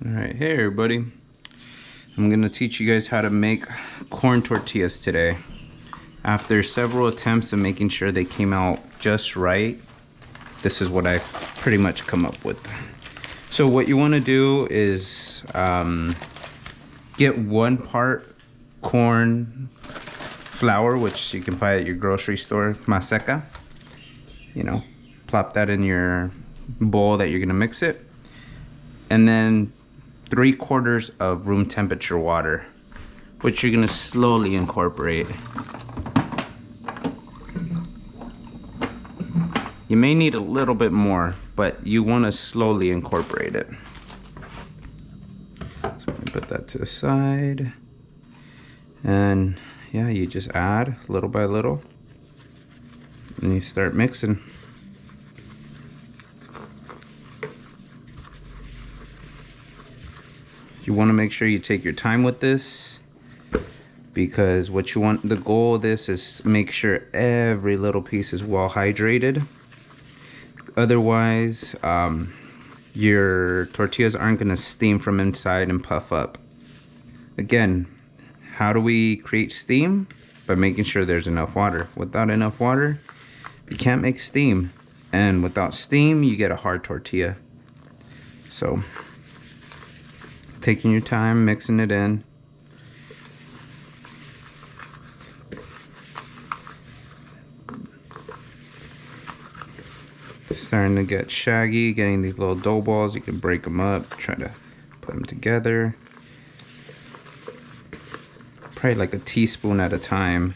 Alright, hey everybody. I'm gonna teach you guys how to make corn tortillas today. After several attempts of making sure they came out just right, this is what I've pretty much come up with. So what you want to do is get 1 part corn flour, which you can buy at your grocery store, masa. You know, plop that in your bowl that you're gonna mix it, and then 3/4 of room temperature water, which you're gonna slowly incorporate. You may need a little bit more, but you want to slowly incorporate it. So I'm gonna put that to the side, and yeah, you just add little by little, and you start mixing. You want to make sure you take your time with this, because what you want, the goal of this is make sure every little piece is well hydrated. Otherwise, your tortillas aren't going to steam from inside and puff up. Again, how do we create steam? By making sure there's enough water. Without enough water, you can't make steam. And without steam, you get a hard tortilla. So, taking your time, mixing it in. Starting to get shaggy, getting these little dough balls. You can break them up, try to put them together. Probably like a teaspoon at a time.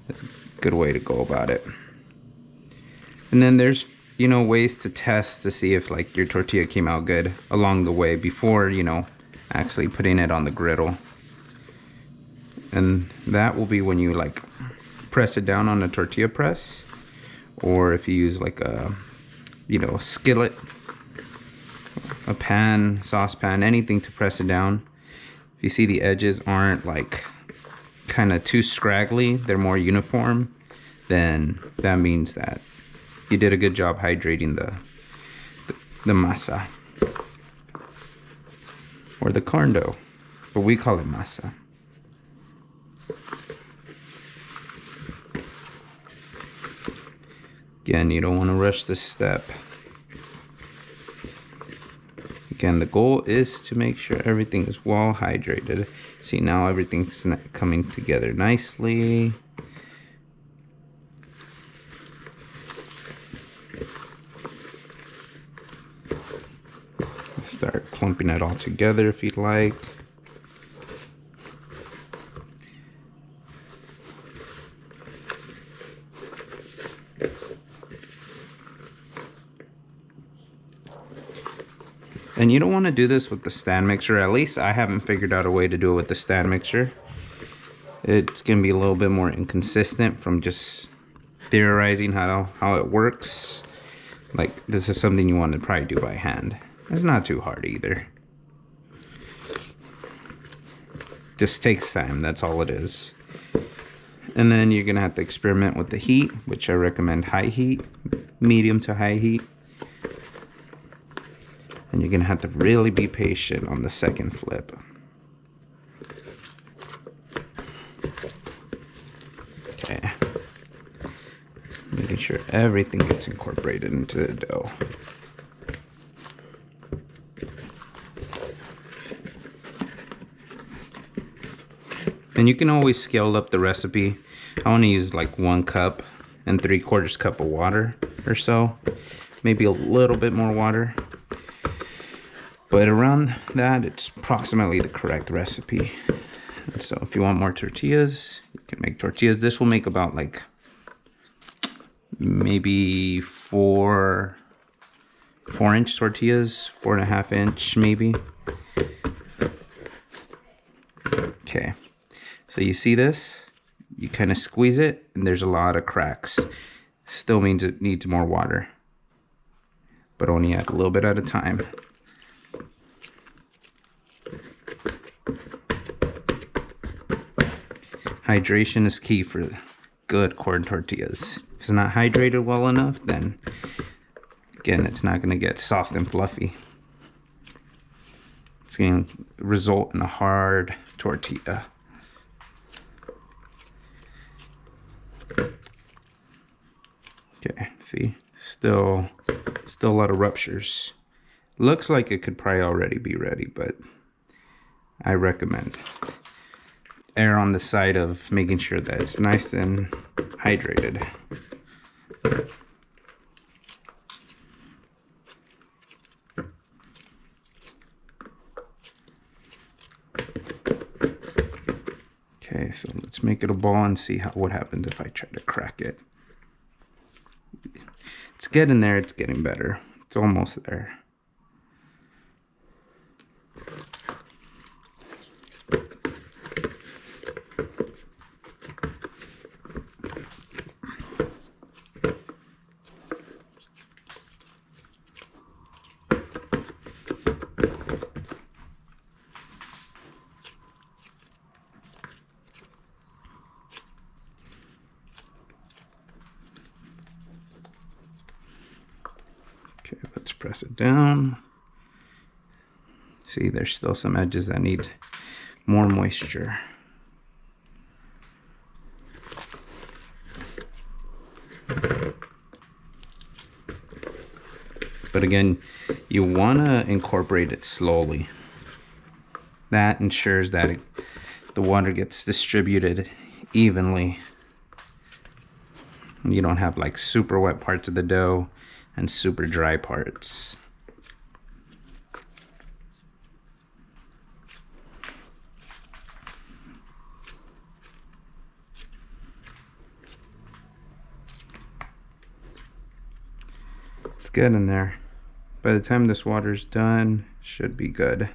That's a good way to go about it. And then there's, you know, ways to test to see if like your tortilla came out good along the way before, you know, actually putting it on the griddle. And that will be when you like press it down on the tortilla press, or if you use like a, you know, a skillet, a pan, saucepan, anything to press it down. If you see the edges aren't like kind of too scraggly, they're more uniform, then that means that you did a good job hydrating the masa, or the corn dough, but we call it masa. Again, you don't want to rush this step. Again, the goal is to make sure everything is well hydrated. See, now everything's coming together nicely. Start clumping it all together if you'd like. And you don't want to do this with the stand mixer. At least I haven't figured out a way to do it with the stand mixer. It's going to be a little bit more inconsistent from just theorizing how it works. Like, this is something you want to probably do by hand. It's not too hard either. Just takes time, that's all it is. And then you're going to have to experiment with the heat, which I recommend high heat, medium to high heat. And you're going to have to really be patient on the second flip. Okay. Making sure everything gets incorporated into the dough. And you can always scale up the recipe. I want to use like 1 cup and 3/4 cup of water or so. Maybe a little bit more water. But around that, it's approximately the correct recipe. And so if you want more tortillas, you can make tortillas. This will make about like maybe 4-inch tortillas, 4.5 inch maybe. Okay, so you see this? You kind of squeeze it and there's a lot of cracks. Still means it needs more water, but only add a little bit at a time. Hydration is key for good corn tortillas. If it's not hydrated well enough, then again, it's not going to get soft and fluffy. It's going to result in a hard tortilla. Okay, see, still a lot of ruptures. Looks like it could probably already be ready, but I recommend err on the side of making sure that it's nice and hydrated. Okay, so let's make it a ball and see what happens if I try to crack it. It's getting there, it's getting better. It's almost there. Okay, let's press it down. See, there's still some edges that need more moisture. But again, you want to incorporate it slowly. That ensures that the water gets distributed evenly. You don't have like super wet parts of the dough and super dry parts. It's good in there. By the time this water's done, should be good.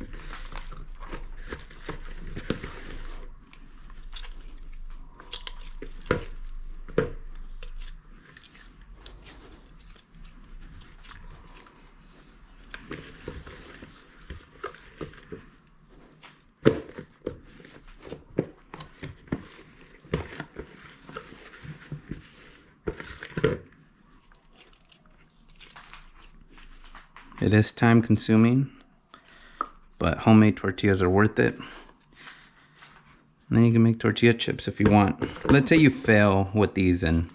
It is time consuming, but homemade tortillas are worth it. And then you can make tortilla chips if you want. Let's say you fail with these and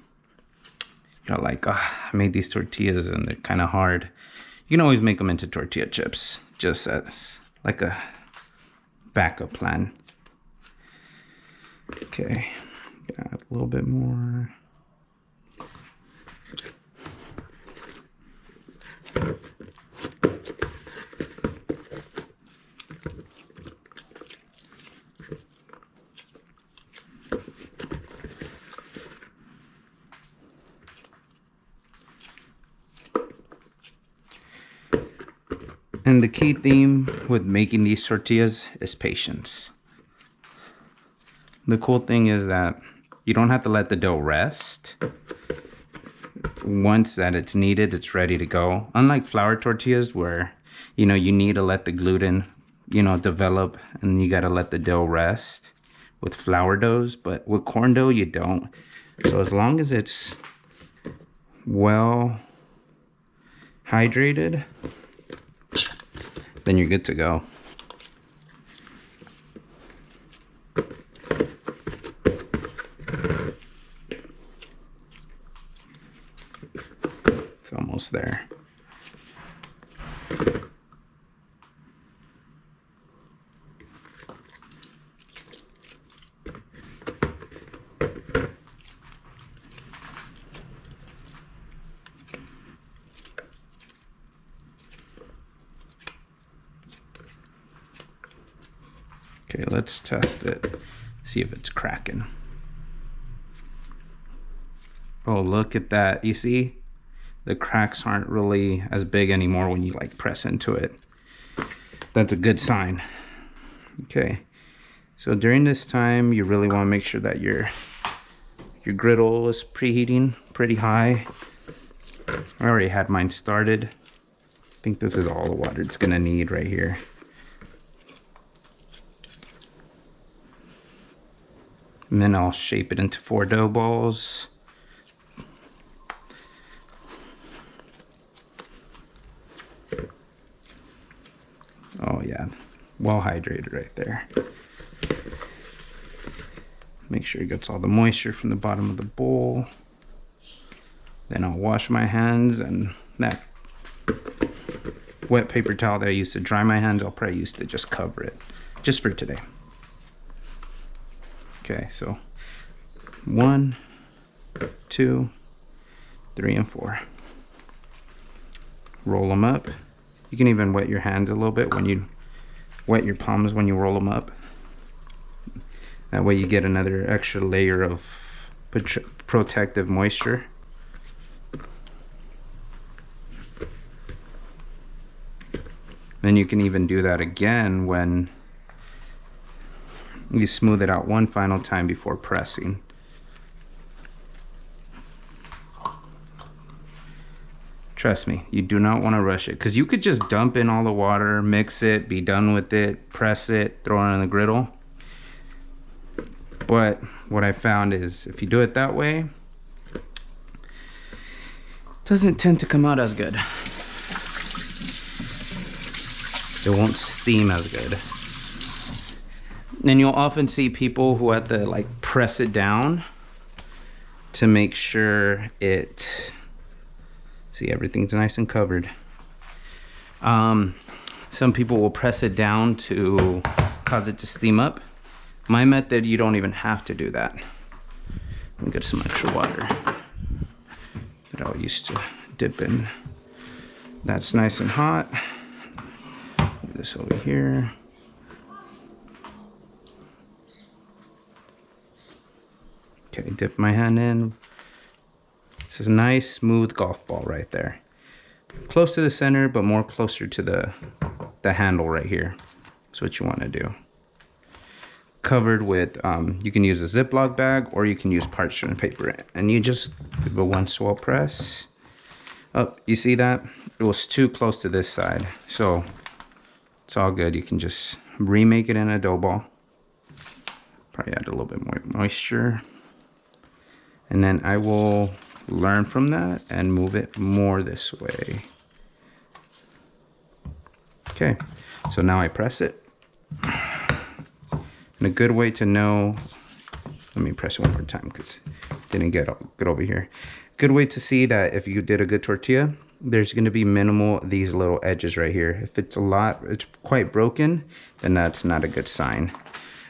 you're like, oh, I made these tortillas and they're kind of hard. You can always make them into tortilla chips, just as like a backup plan. Okay, got a little bit more. And the key theme with making these tortillas is patience. The cool thing is that you don't have to let the dough rest. Once that it's kneaded, it's ready to go. Unlike flour tortillas where, you need to let the gluten, develop, and you got to let the dough rest with flour doughs. But with corn dough, you don't. So as long as it's well hydrated, then you're good to go. It's almost there. Okay, let's test it, see if it's cracking. Oh, look at that. You see? The cracks aren't really as big anymore when you like press into it. That's a good sign. Okay, so during this time, you really want to make sure that your griddle is preheating pretty high. I already had mine started. I think this is all the water it's gonna need right here. And then I'll shape it into 4 dough balls. Oh yeah, well hydrated right there. Make sure it gets all the moisture from the bottom of the bowl. Then I'll wash my hands, and that wet paper towel that I used to dry my hands, I'll probably use to just cover it, just for today. Okay, so 1, 2, 3, and 4. Roll them up. You can even wet your hands a little bit when you wet your palms when you roll them up. That way you get another extra layer of protective moisture. Then you can even do that again when you smooth it out one final time before pressing. Trust me, you do not want to rush it, because you could just dump in all the water, mix it, be done with it, press it, throw it on the griddle. But what I found is if you do it that way, it doesn't tend to come out as good. It won't steam as good. And you'll often see people who have to like press it down to make sure it, see, everything's nice and covered. Some people will press it down to cause it to steam up. My method, you don't even have to do that. Let me get some extra water that I used to dip in. That's nice and hot. Move this over here. Okay, dip my hand in. This is a nice smooth golf ball right there. Close to the center, but more closer to the handle right here. That's what you want to do. Covered with, you can use a Ziploc bag or you can use parchment paper. And you just give a one swell press. Oh, you see that? It was too close to this side. So it's all good. You can just remake it in a dough ball. Probably add a little bit more moisture. And then I will learn from that and move it more this way. Okay, so now I press it. And a good way to know, let me press it one more time because it didn't get over here. Good way to see that if you did a good tortilla, there's going to be minimal these little edges right here. If it's it's quite broken, then that's not a good sign.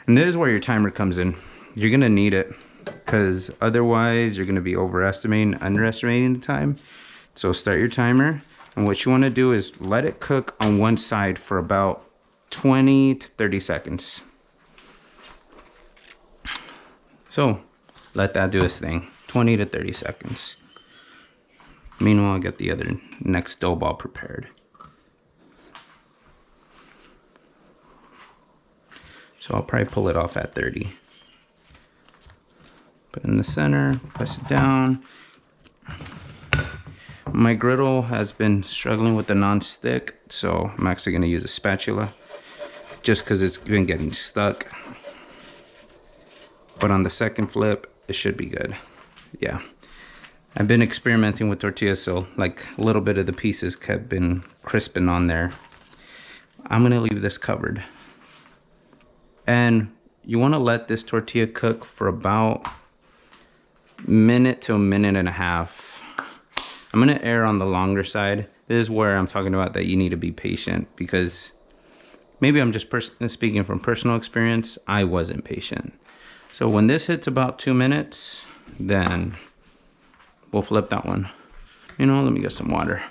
And this is where your timer comes in. You're going to need it, because otherwise you're going to be overestimating, underestimating the time. So start your timer, and what you want to do is let it cook on one side for about 20 to 30 seconds. So let that do its thing, 20 to 30 seconds. Meanwhile, I get the other next dough ball prepared. So I'll probably pull it off at 30. Put it in the center, press it down. My griddle has been struggling with the non-stick, so I'm actually going to use a spatula just because it's been getting stuck. But on the second flip, it should be good. Yeah. I've been experimenting with tortillas, so like a little bit of the pieces have been crisping on there. I'm going to leave this covered. And you want to let this tortilla cook for about minute to a minute and a half. I'm going to err on the longer side. This is where I'm talking about that you need to be patient, because maybe I'm just speaking from personal experience. I wasn't patient. So when this hits about 2 minutes, then we'll flip that one. You know, let me get some water.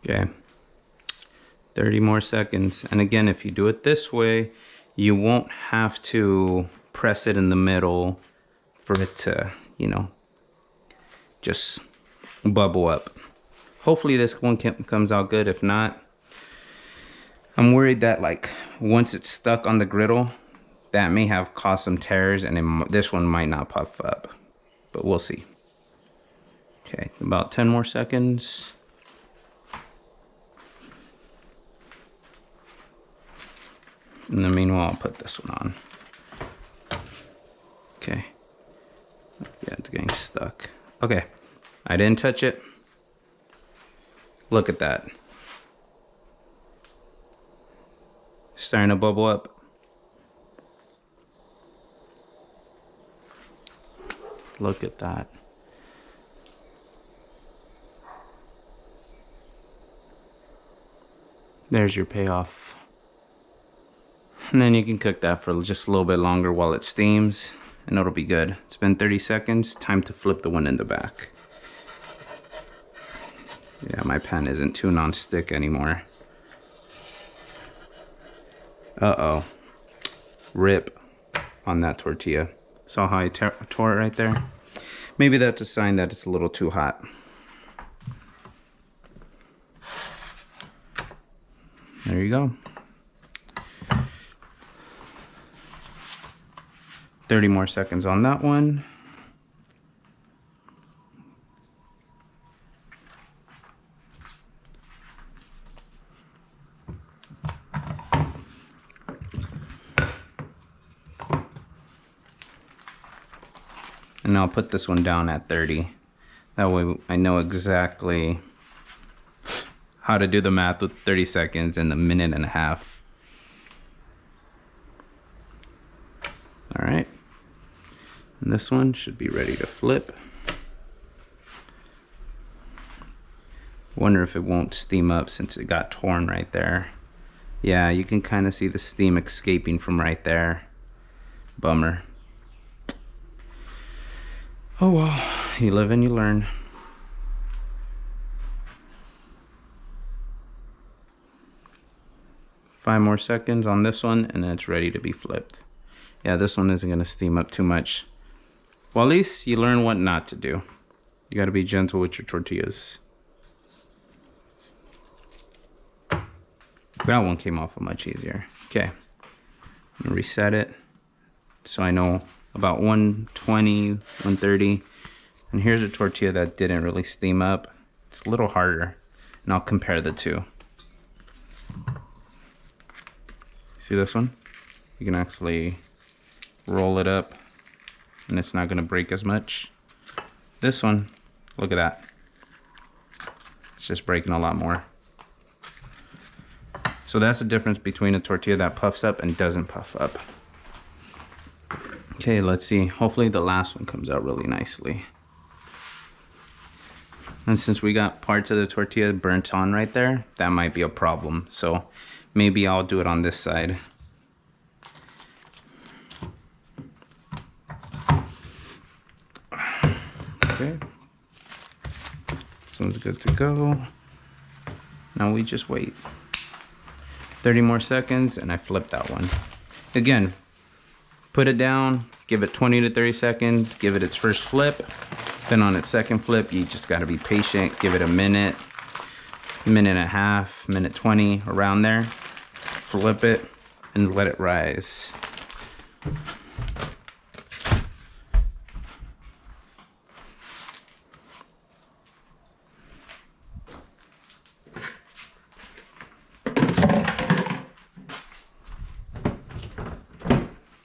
Okay, 30 more seconds. And again, if you do it this way, you won't have to press it in the middle for it to, you know, just bubble up. Hopefully this one comes out good. If not, I'm worried that like once it's stuck on the griddle, that may have caused some tears, and this one might not puff up, but we'll see. Okay, about 10 more seconds. In the meanwhile, I'll put this one on. Okay. Yeah, it's getting stuck. Okay. I didn't touch it. Look at that. Starting to bubble up. Look at that. There's your payoff. And then you can cook that for just a little bit longer while it steams, and it'll be good. It's been 30 seconds. Time to flip the one in the back. Yeah, my pan isn't too non-stick anymore. Uh-oh. Rip on that tortilla. Saw how I tore it right there? Maybe that's a sign that it's a little too hot. There you go. 30 more seconds on that one. And I'll put this one down at 30. That way I know exactly how to do the math with 30 seconds and a minute and a half. All right. And this one should be ready to flip. Wonder if it won't steam up since it got torn right there. Yeah, you can kind of see the steam escaping from right there. Bummer. Oh well, you live and you learn. Five more seconds on this one and then it's ready to be flipped. Yeah, this one isn't gonna steam up too much. Well, at least you learn what not to do. You gotta be gentle with your tortillas. That one came off much easier. Okay, I'm gonna reset it so I know about 120, 130. And here's a tortilla that didn't really steam up. It's a little harder, and I'll compare the two. See this one? You can actually roll it up and it's not gonna break as much. This one, look at that. It's just breaking a lot more. So that's the difference between a tortilla that puffs up and doesn't puff up. Okay, let's see. Hopefully the last one comes out really nicely. And since we got parts of the tortilla burnt on right there, that might be a problem. So maybe I'll do it on this side. Okay. This one's good to go. Now we just wait. 30 more seconds and I flip that one. Again, put it down, give it 20 to 30 seconds, give it its first flip. Then on its second flip, you just gotta be patient. Give it a minute, minute and a half, minute 20, around there. Flip it and let it rise.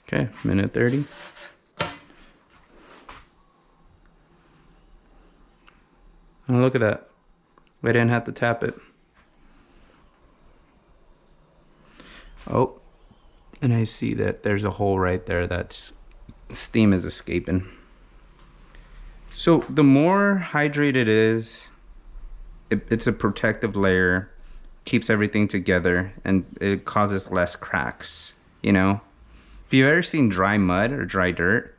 Okay, minute 30. And look at that. We didn't have to tap it. Oh, and I see that there's a hole right there that's steam is escaping. So the more hydrated it is, it's a protective layer, keeps everything together, and it causes less cracks, you know? If you've ever seen dry mud or dry dirt,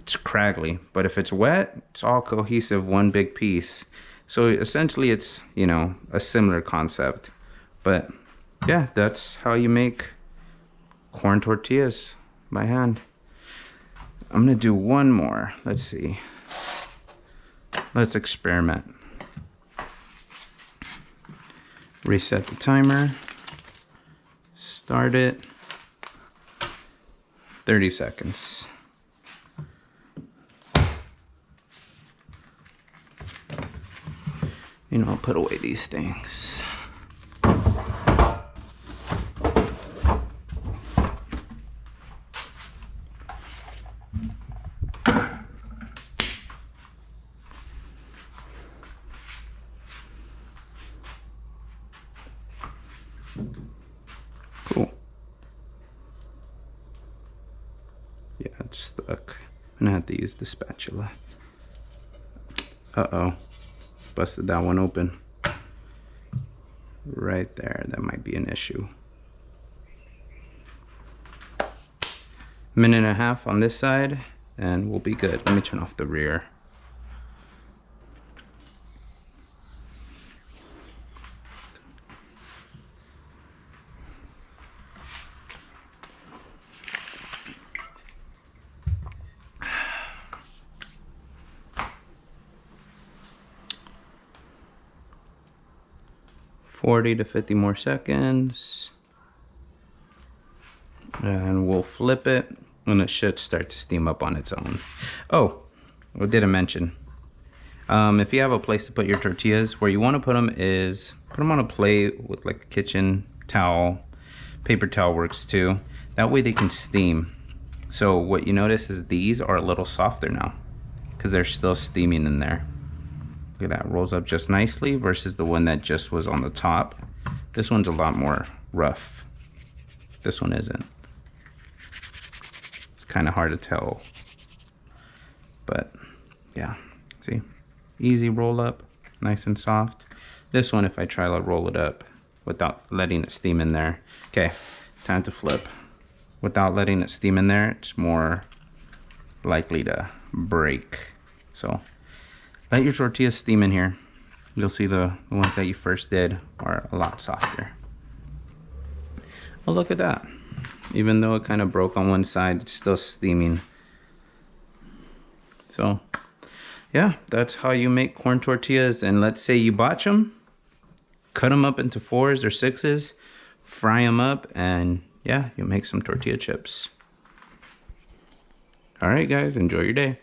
it's craggly, but if it's wet, it's all cohesive, one big piece. So essentially it's, you know, a similar concept. But yeah, that's how you make corn tortillas by hand. I'm gonna do one more. Let's see. Let's experiment. Reset the timer. Start it. 30 seconds. You know, I'll put away these things. Cool. Yeah, it's stuck. I'm gonna have to use the spatula. Uh-oh. Busted that one open. Right there. That might be an issue. Minute and a half on this side, and we'll be good. Let me turn off the rear. $40 to 50 more seconds, and we'll flip it, and it should start to steam up on its own. Oh, I didn't mention, if you have a place to put your tortillas, where you want to put them is put them on a plate with like a kitchen towel. Paper towel works too. That way they can steam. So what you notice is these are a little softer now because they're still steaming in there. Look at that, rolls up just nicely versus the one that just was on the top. This one's a lot more rough. This one isn't. It's kind of hard to tell. But yeah, see? Easy roll up, nice and soft. This one, if I try to roll it up without letting it steam in there. Okay, time to flip. Without letting it steam in there, it's more likely to break. So let your tortillas steam in here. You'll see the ones that you first did are a lot softer. Oh, look at that. Even though it kind of broke on one side, it's still steaming. So yeah, that's how you make corn tortillas. And let's say you botch them, cut them up into 4s or 6s, fry them up, and yeah, you make some tortilla chips. All right, guys, enjoy your day.